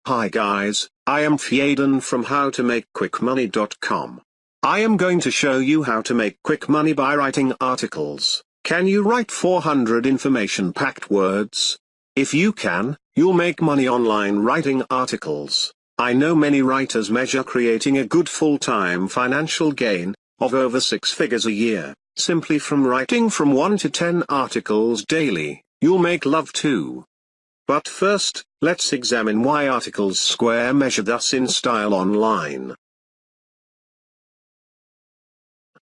Hi guys, I am Fyaden from howtomakequickmoney.com. I am going to show you how to make quick money by writing articles. Can you write 400 information-packed words? If you can, you'll make money online writing articles. I know many writers measure creating a good full-time financial gain of over 6 figures a year, simply from writing from 1 to 10 articles daily. You'll make love too. But first, let's examine why articles square measure thus in style online.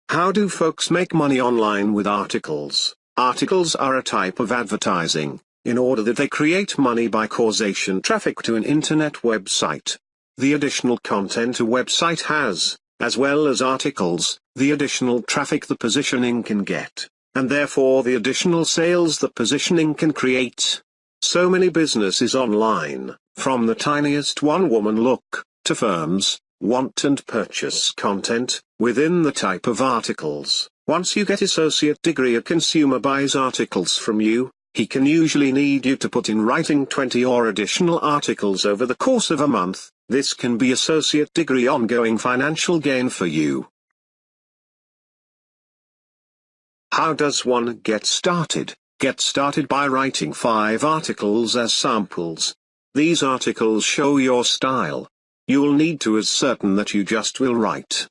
How do folks make money online with articles? Articles are a type of advertising, in order that they create money by causation traffic to an internet website. The additional content a website has, as well as articles, the additional traffic the positioning can get, and therefore the additional sales the positioning can create. So many businesses online, from the tiniest one-woman look, to firms, want and purchase content, within the type of articles. Once you get associate degree, a consumer buys articles from you. He can usually need you to put in writing 20 or additional articles over the course of a month. This can be associate degree ongoing financial gain for you. How does one get started? Get started by writing 5 articles as samples. These articles show your style. You'll need to as certain that you just will write.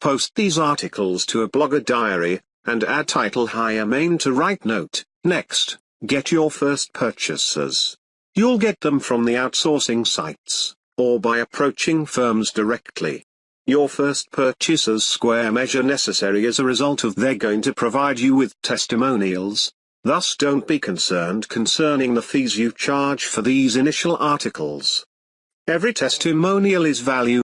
Post these articles to a blog or diary, and add title hire main to write note. Next, get your first purchasers. You'll get them from the outsourcing sites, or by approaching firms directly. Your first purchasers square measure necessary as a result of they're going to provide you with testimonials. Thus don't be concerned concerning the fees you charge for these initial articles. Every testimonial is valued